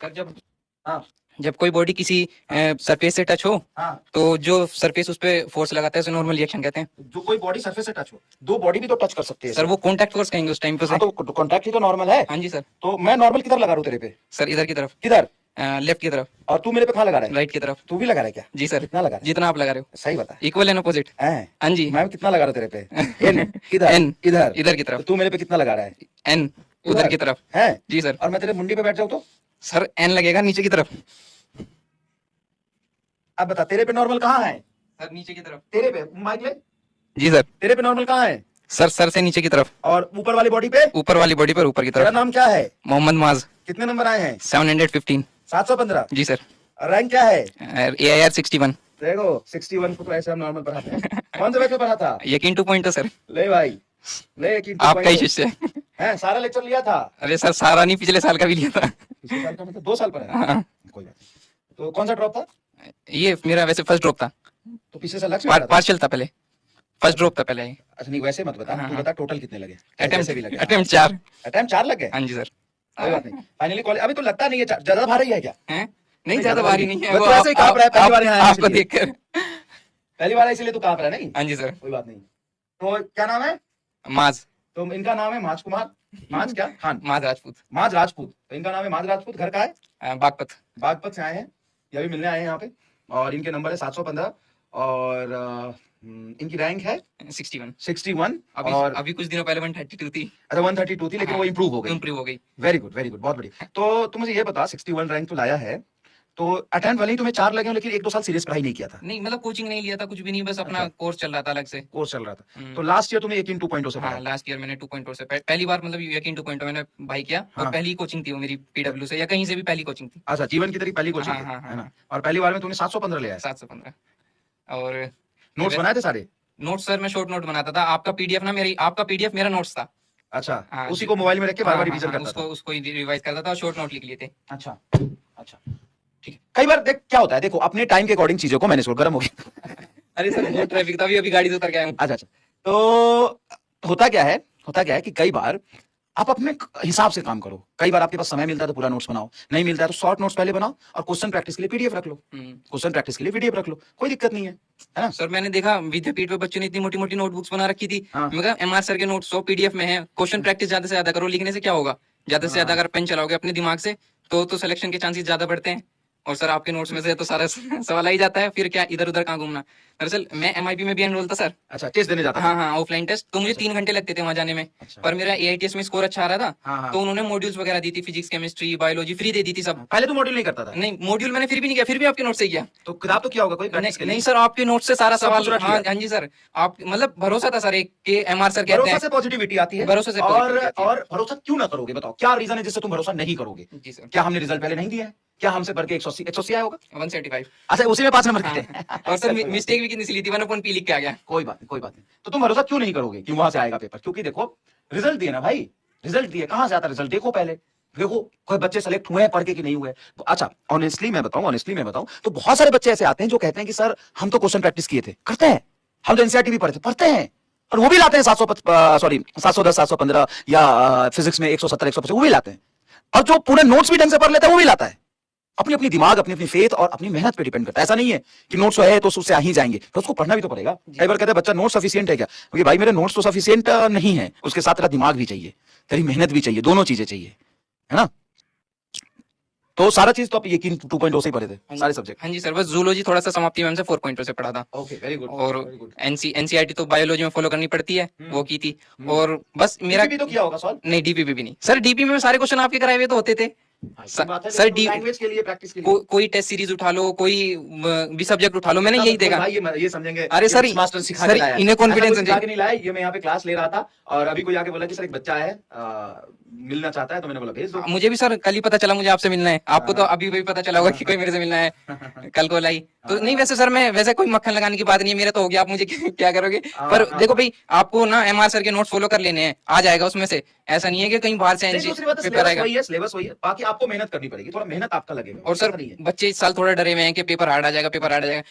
Sir जब हाँ जब कोई बॉडी किसी सरफेस से टच हो हाँ, तो जो सरफेस उस पे फोर्स लगाता है उसे नॉर्मल रिएक्शन कहते हैं। जो कोई बॉडी सरफेस से टच हो, दो बॉडी भी तो टच कर सकती है सर इसे। वो कॉन्टैक्ट फोर्स कहेंगे उस टाइम पे हाँ उसे। तो कॉन्टैक्ट ही तो नॉर्मल है। हाँ जी सर। तो मैं नॉर्मल किधर लगा रहा हूँ तेरे पे? सर इधर की तरफ, किधर? लेफ्ट की तरफ, और तू मेरे पे कहाँ लगा रहा है? राइट की तरफ। तू भी लगा रहा है क्या? जी सर, कितना लगा रहा है? जितना आप लगा रहे हो सही बता। Equal and opposite. हैं? हाँ जी। मैं कितना लगा रहा हूँ तेरे पे? एन किधर? एन इधर इधर की तो तरफ, तू मेरे पे कितना लगा रहा है? एन उधर की तरफ। है? जी सर। और मैं तेरे मुंडी पे बैठ जाऊँ तो? सर एन लगेगा नीचे की तरफ। अब बता, तेरे पे नॉर्मल कहाँ है? सर नीचे की तरफ। तेरे पे माइक ले। जी सर। तेरे पे नॉर्मल कहाँ है? सर से नीचे की तरफ, और ऊपर वाली बॉडी पे? ऊपर वाली बॉडी पर ऊपर की तेरा तरफ। नाम क्या है? मोहम्मद माज। कितने नंबर आए हैं? 715। 715। जी सर। रैंक क्या है? AIR 61। देखो 61 को तो ऐसे हम नॉर्मल पढ़ाते हैं। कौन से बैच में पढ़ा था? यकीन 2 पॉइंट तो सर ले भाई, ले यकीन आपका ही शिष्य है। है। सारा लेक्चर लिया था? अरे सर सारा नहीं, पिछले साल का भी लिया था। पिछले साल का मतलब 2 साल पढ़ा है। हाँ। कोई बात नहीं। तो कौन सा ड्रॉप था? ये मेरा वैसे फर्स्ट ड्रॉप था। तो पिछले साल लक्ष्य था? पार्शियल था पहले, फर्स्ट ड्रॉप था पहले। अच्छा नहीं, वैसे मत बता। तू बता टोटल कितने लगे? अटेम्प्ट ऐसे भी लगे। अटेम्प्ट 4। अटेम्प्ट 4 लग गए? हाँ जी सर। कोई बात नहीं। फाइनली कॉलेज अभी तो लगता नहीं है ज्यादा भारी है क्या? हैं? नहीं ज्यादा भारी नहीं है मैं वो, तो ऐसे ही कांप रहा है पहली बार यहाँ आया आपको इसलिए। देखकर। पहली बार है इसीलिए तू कांप रहा है। नहीं हाँ जी सर। कोई बात नहीं। तो क्या नाम है? माज। तो इनका नाम है माज कुमार। माज क्या? खान। माज राजपूत। माज राजपूत। तो इनका नाम है माज राजपूत। घर का है? बागपत। बागपत से आए हैं, ये अभी मिलने आए हैं यहाँ पे। और इनके नंबर है 715 और इनकी रैंक है 61। और अभी कुछ दिनों पहले 132 थी। अच्छा 132 थी, लेकिन वो इम्प्रूव हो गई। इम्प्रूव हो गई। वेरी गुड, बहुत बढ़िया। तो तुम मुझे ये बता, 61 रैंक तो लाया है, तो अटेम्प्ट वाले ही तुम्हें 4 लगे हो, लेकिन 1-2 साल सीरियस पढ़ाई नहीं किया था? नहीं मतलब कोचिंग नहीं लिया था, कुछ भी नहीं, बस अपना कोर्स चल रहा था अलग से। कोर्स चल रहा था। तो लास्ट ईयर तुम्हें यकीन 2.0 से हाँ पढ़ा? लास्ट ईयर मैंने 2.0 से पहली बार, मतलब यकीन 2.0 मैंने भाई किया। और पहली कोचिंग थी वो मेरी PW से, या कहीं से भी पहली कोचिंग थी। अच्छा, जीवन की तेरी पहली कोचिंग थी, है ना? और पहली बार में तूने 715 लिया है? 715। और नोट्स बनाए थे सारे? नोट्स सर मैं शॉर्ट नोट बनाता था। आपका PDF मेरा नोट्स था। अच्छा, उसी को मोबाइल में रख के बार बार रिवीजन करता था? उसको रिवाइज करता था और शॉर्ट नोट लिख लिए थे। अच्छा अच्छा, ठीक है। कई बार देख क्या होता है, देखो अपने टाइम के अकॉर्डिंग चीजों को मैंने सोच, गर्म हो गया। अरे सर बहुत ट्रैफिक था, अभी गाड़ी से उतर के आया हूँ। अच्छा, तो होता क्या है कि कई बार आप अपने हिसाब से काम करो। कई बार आपके पास समय मिलता है तो पूरा नोट्स बनाओ, नहीं मिलता है तो शॉर्ट नोट्स पहले बनाओ, और क्वेश्चन प्रैक्टिस के लिए PDF रख लो। क्वेश्चन प्रैक्टिस के लिए PDF रख लो, कोई दिक्कत नहीं है ना? सर मैंने देखा विद्यापीठ पे बच्चों ने इतनी मोटी मोटी नोटबुक्स बना रखी थी। मैं कहा MR सर के नोट्स 100 PDF में है, क्वेश्चन प्रैक्टिस ज्यादा से ज्यादा करो, लिखने से क्या होगा, ज्यादा से ज्यादा अगर पेन चलाओगे अपने दिमाग से तो सिलेक्शन के चांसेस ज्यादा बढ़ते हैं। और सर आपके नोट्स में से तो सारा सवाल आ ही जाता है, फिर क्या इधर उधर कहाँ घूमना। दरअसल मैं MIP में भी एनरोल था सर। अच्छा, टेस्ट देने जाता? हाँ ऑफलाइन टेस्ट। तो मुझे 3 घंटे लगते थे वहां जाने में। पर मेरा AITS में स्कोर अच्छा आ रहा था, तो उन्होंने मॉड्यूल्स वगैरह दी थी, फिजिक्स केमिस्ट्री बायोलॉजी फ्री दे दी थी सब। पहले तो मॉड्यूल नहीं करता था? नहीं मॉड्यूल मैंने फिर भी नहीं किया, फिर भी आपके नोट से किया। तो किताब तो किया होगा कोई प्रैक्टिस के लिए? नहीं सर, आपके नोट से सारा सवाल। रख लिया? हाँ जी सर, आप मतलब भरोसा था सर एक के MR सर कहते हैं। भरोसा से पॉजिटिविटी आती है। भरोसे से और भरोसा क्यों ना करोगे, बताओ क्या रीजन है जिससे तुम भरोसा नहीं करोगे? जी सर। क्या हमने रिजल्ट पहले नहीं दिया है? क्या हमसे बढ़ के 180 आया होगा? 175। अच्छा, उसी में 5 नंबर थे। और सर मिस्टेक भी कितनी सी ली थी, 1 लिख के आ गया। कोई बात नहीं। तो तुम भरोसा क्यों नहीं करोगे कि वहां से आएगा पेपर? क्योंकि देखो रिजल्ट दिए ना भाई, रिजल्ट दिए, कहां से आता रिजल्ट? देखो पहले, देखो कोई बच्चे सेलेक्ट हुए हैं पढ़ के कि नहीं हुए। अच्छा ऑनेस्टली मैं बताऊं तो बहुत सारे बच्चे ऐसे आते हैं जो कहते हैं कि सर हम तो क्वेश्चन प्रैक्टिस किए थे, करते हैं, हम तो NCERT भी पढ़ते हैं, और वो भी लाते हैं 710 715, या फिजिक्स में 170 150 वो भी लाते हैं। और जो पूरे नोट्स भी ढंग से पढ़ लेता है वो भी लाता है। अपनी दिमाग, अपनी फेथ और अपनी मेहनत पे डिपेंड करता है। ऐसा नहीं है कि नोट्स है तो उससे आ ही जाएंगे, तो उसको पढ़ना भी तो पड़ेगा। कई बार कहते हैं बच्चा नोट्स सफिशिएंट है क्या? क्योंकि भाई मेरे नोट्स तो सफिशिएंट नहीं है, उसके साथ तेरा दिमाग भी चाहिए, तेरी मेहनत भी चाहिए, दोनों चीजें चाहिए, है ना? तो सारा चीज तो आप यकीन 2.0 से ही पढ़े थे सारे सब्जेक्ट? हाँ जी सर, बस जूलॉजी थोड़ा सा समाप्ति में हमसे 4.0 से पढ़ा था। Okay, very good. और NCERT तो बायोलॉजी में फॉलो करनी पड़ती है, वो की थी। और बस मेरा भी तो किया होगा सॉल्व? नहीं, DPP भी नहीं सर। DPP में सारे क्वेश्चन आपके कराए हुए तो होते थे सर। लैंग्वेज के लिए प्रैक्टिस के लिए कोई टेस्ट सीरीज उठा लो, कोई भी सब्जेक्ट उठा लो, मैंने यही देखा। ये समझेंगे अरे सर मास्टर सिखा के लाया, इन्हें कॉन्फिडेंस नहीं लाया। ये मैं यहाँ पे क्लास ले रहा था और अभी कोई आके बोला कि सर एक बच्चा है मिलना चाहता है, तो मैंने बोला भेज दो। मुझे भी सर कल ही पता चला मुझे आपसे मिलना है। आपको तो अभी भी पता चला होगा कि कोई मेरे से मिलना है कल को लाई। तो नहीं वैसे सर मैं वैसे कोई मक्खन लगाने की बात नहीं है, मेरा तो हो गया, आप मुझे क्या करोगे। पर देखो भाई, आपको ना MR सर के नोट्स फॉलो कर लेने हैं, आ जाएगा उसमें से। ऐसा नहीं है कि कहीं बाहर से पेपर आएगा। सिलेबस वही है, बाकी आपको मेहनत करनी पड़ेगी, थोड़ा मेहनत आपका लगेगा। और सर बच्चे इस साल थोड़ा डरे हुए हैं कि पेपर हार्ड आ जाएगा, पेपर हार्ड आ जाएगा।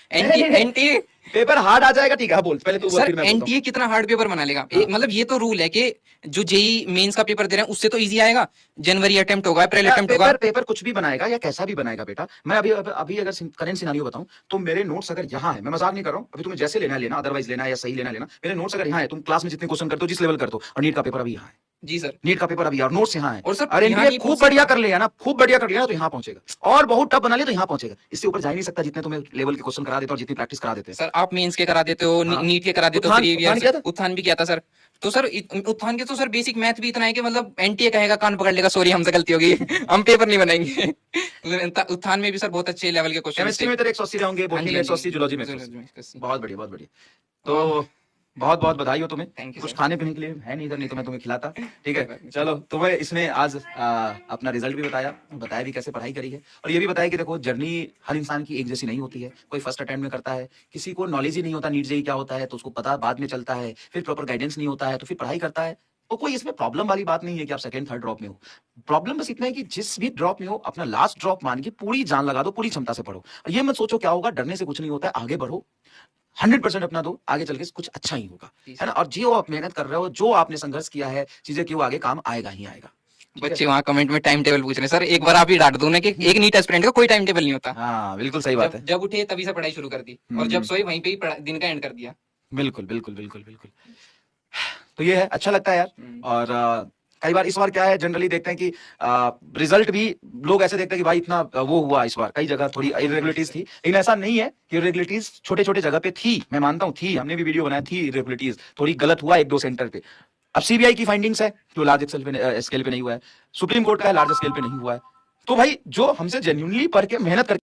पेपर हार्ड आ जाएगा, ठीक है बोल पहले तू बोल, सर फिर मैं बोलता हूँ। एनटीए कितना हार्ड पेपर बना लेगा? मतलब ये तो रूल है कि जो जेई मेंस का पेपर दे रहे हैं उससे तो इजी आएगा, जनवरी अटेम्प्ट होगा, अप्रैल अटेम्प्ट होगा। पेपर कुछ भी बनाएगा या कैसा भी बनाएगा बेटा, मैं अभी अगर करंट सिनारियो बताऊं तो मेरे नोट्स अगर यहाँ है, मैं मजाक नहीं कर रहा हूँ, अभी तुम्हें जैसे लेना है लेना, अदरवाइज लेना है या सही लेना लेना, मेरे नोट्स अगर यहाँ है, तुम क्लास में जितने क्वेश्चन करते हो जिस लेवल करते हो, और नीट का पेपर अभी यहाँ है, जी सर, नीट का पेपर अभी और नोट्स यहाँ है, और सर अरे यहाँ एनडीए नहीं खूब पहुंच बढ़िया कर लिया ना, खूब बढ़िया कर लिया ना तो यहाँ पहुंचेगा, और बहुत टफ बना लिया तो यहाँ पहुंचेगा, इससे ऊपर जा ही नहीं सकता जितने तुम्हें लेवल के क्वेश्चन करा देते हो और जितनी प्रैक्टिस करा देते हैं। सर आप मेंस के करा देते हो, हाँ। नीट के करा देते हो, उत्थान किया था? उत्थान भी किया था सर। तो सर उत्थान के तो सर बेसिक मैथ भी इतना है कि मतलब एनटीए कहेगा कान पकड़ लेगा, सॉरी हमसे गलती होगी, हम पेपर नहीं बनाएंगे। उत्थान में भी सर बहुत अच्छे लेवल के क्वेश्चन। केमिस्ट्री में तेरे 180 रहे होंगे, बॉटनी में 180, जूलॉजी में 180। बहुत बढ़िया बहुत बढ़िया। तो बहुत बहुत बधाई हो तुम्हें, Thank you, कुछ sir. खाने पीने के लिए है नहीं इधर, नहीं तो मैं तुम्हें खिलाता, ठीक है। कोई बात नहीं। चलो तुम्हें इसमें आज अपना रिजल्ट भी बताया भी कैसे पढ़ाई करी है, और ये भी बताया कि देखो जर्नी हर इंसान की एक जैसी नहीं होती है, कोई फर्स्ट अटेम्प्ट में करता है, किसी को नॉलेज ही नहीं होता नीट जेईई क्या होता है तो उसको पता बाद में चलता है, फिर प्रॉपर गाइडेंस नहीं होता है तो फिर पढ़ाई करता है। तो कोई इसमें प्रॉब्लम वाली बात नहीं है कि आप सेकंड थर्ड ड्रॉप में हो, प्रॉब्लम बस इतना है कि जिस भी ड्रॉप में हो अपना लास्ट ड्रॉप मान के पूरी जान लगा दो, पूरी क्षमता से पढ़ो, और ये मत सोचो क्या होगा, डरने से कुछ नहीं होता है, आगे बढ़ो, 100% अपना दो, आगे चल के कुछ अच्छा ही होगा, है ना। और जो आप मेहनत कर रहे हो, जो आपने संघर्ष किया है, चीजें की वो आगे काम आएगा ही आएगा। बच्चे वहाँ कमेंट में टाइम टेबल पूछ रहे हैं सर, एक बार आप ही डांट दो ना कि एक नीट एस्पिरेंट का कोई टाइम टेबल नहीं होता। हाँ बिल्कुल सही बात है, जब उठे तभी से पढ़ाई शुरू कर दी, और जब सोए वहीं पे ही दिन का एंड कर दिया। बिल्कुल बिल्कुल बिल्कुल बिल्कुल। तो ये है, अच्छा लगता है यार। और कई बार इस बार क्या है, जनरली देखते हैं कि रिजल्ट भी लोग ऐसे देखते हैं कि भाई इतना वो हुआ, इस बार कई जगह थोड़ी इरेगुलरिटीज थी, लेकिन ऐसा नहीं है कि इरेगुलरिटीज छोटे छोटे जगह पे थी, मैं मानता हूँ थी, हमने भी वीडियो बनाया थी, इरेगुलरिटीज थोड़ी गलत हुआ एक दो सेंटर पे। अब सीबीआई की फाइंडिंग्स है जो लार्ज स्केल पे नहीं हुआ है, सुप्रीम कोर्ट का है लार्ज स्केल पे नहीं हुआ है, तो भाई जो हमसे जेन्युइनली पढ़ के मेहनत करके